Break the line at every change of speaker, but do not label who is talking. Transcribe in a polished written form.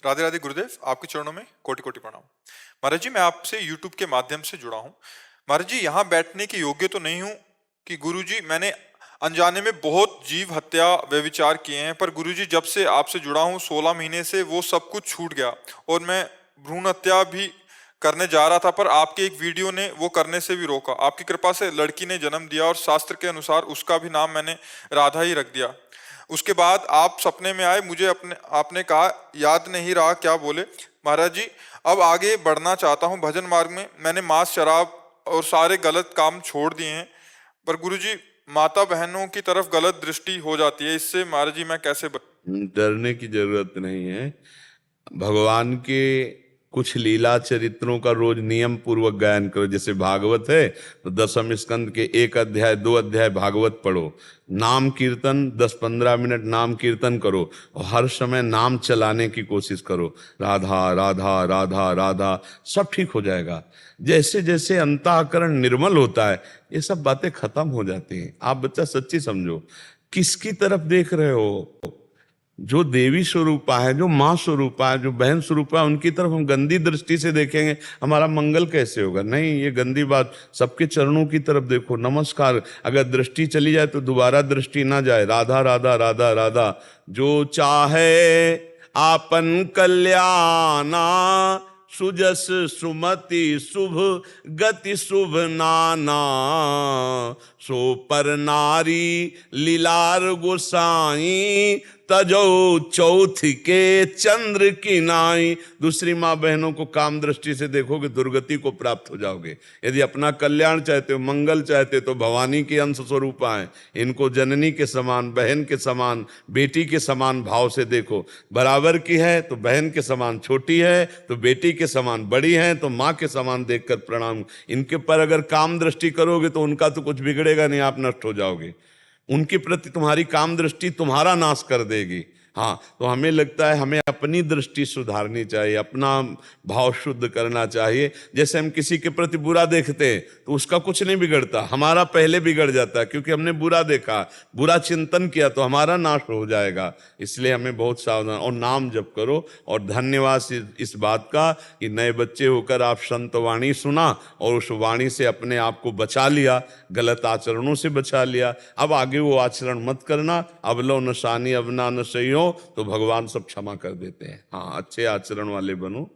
राधे राधे गुरुदेव, आपके चरणों में कोटि कोटि प्रणाम। महाराज जी, मैं आपसे यूट्यूब के माध्यम से जुड़ा हूँ। महाराज जी, यहाँ बैठने के योग्य तो नहीं हूँ कि गुरु जी, मैंने अनजाने में बहुत जीव हत्या व्यभिचार किए हैं, पर गुरु जी जब से आपसे जुड़ा हूँ 16 महीने से वो सब कुछ छूट गया और मैं भ्रूण हत्या भी करने जा रहा था, पर आपके एक वीडियो ने वो करने से भी रोका। आपकी कृपा से लड़की ने जन्म दिया और शास्त्र के अनुसार उसका भी नाम मैंने राधा ही रख दिया। उसके बाद आप सपने में आए, मुझे आपने कहा, याद नहीं रहा क्या बोले। महाराज जी, अब आगे बढ़ना चाहता हूँ भजन मार्ग में। मैंने मांस, शराब और सारे गलत काम छोड़ दिए हैं, पर गुरु जी माता बहनों की तरफ गलत दृष्टि हो जाती है। इससे महाराज जी मैं कैसे
डरने की जरूरत नहीं है। भगवान के कुछ लीला चरित्रों का रोज नियम पूर्वक गायन करो। जैसे भागवत है तो 10वें स्कंद के 1 अध्याय 2 अध्याय भागवत पढ़ो। नाम कीर्तन 10-15 मिनट नाम कीर्तन करो और हर समय नाम चलाने की कोशिश करो। राधा राधा राधा राधा, सब ठीक हो जाएगा। जैसे जैसे अंतःकरण निर्मल होता है ये सब बातें खत्म हो जाती हैं। आप बच्चा सच्ची समझो, किसकी तरफ देख रहे हो? जो देवी स्वरूपा है, जो माँ स्वरूपा है, जो बहन स्वरूपा है, उनकी तरफ हम गंदी दृष्टि से देखेंगे, हमारा मंगल कैसे होगा? नहीं, ये गंदी बात। सबके चरणों की तरफ देखो, नमस्कार। अगर दृष्टि चली जाए तो दोबारा दृष्टि ना जाए। राधा राधा राधा राधा। जो चाहे आपन कल्याणा, सुजस सुमति शुभ गति शुभ नाना, सो पर नारी लीलार गोसाई, तजो चौथ के चंद्र की नाई। दूसरी माँ बहनों को काम दृष्टि से देखोगे, दुर्गति को प्राप्त हो जाओगे। यदि अपना कल्याण चाहते हो, मंगल चाहते हो, तो भवानी के अंश स्वरूप आए, इनको जननी के समान, बहन के समान, बेटी के समान भाव से देखो। बराबर की है तो बहन के समान छोटी है, तो बेटी के समान बड़ी है, तो माँ के समान देखकर प्रणाम। इनके पर अगर काम दृष्टि करोगे तो उनका तो कुछ बिगड़ेगा नहीं, आप नष्ट हो जाओगे। उनके प्रति तुम्हारी काम दृष्टि तुम्हारा नाश कर देगी। हाँ, तो हमें लगता है हमें अपनी दृष्टि सुधारनी चाहिए, अपना भाव शुद्ध करना चाहिए। जैसे हम किसी के प्रति बुरा देखते हैं तो उसका कुछ नहीं बिगड़ता, हमारा पहले बिगड़ जाता है, क्योंकि हमने बुरा देखा, बुरा चिंतन किया, तो हमारा नाश हो जाएगा। इसलिए हमें बहुत सावधान और नाम जप करो। और धन्यवाद इस बात का कि नए बच्चे होकर आप संत वाणी सुना और उस वाणी से अपने आप को बचा लिया, गलत आचरणों से बचा लिया। अब आगे वो आचरण मत करना। अबलो न शानी अबना न सही हो, तो भगवान सब क्षमा कर देते हैं। हाँ, अच्छे आचरण वाले बनो।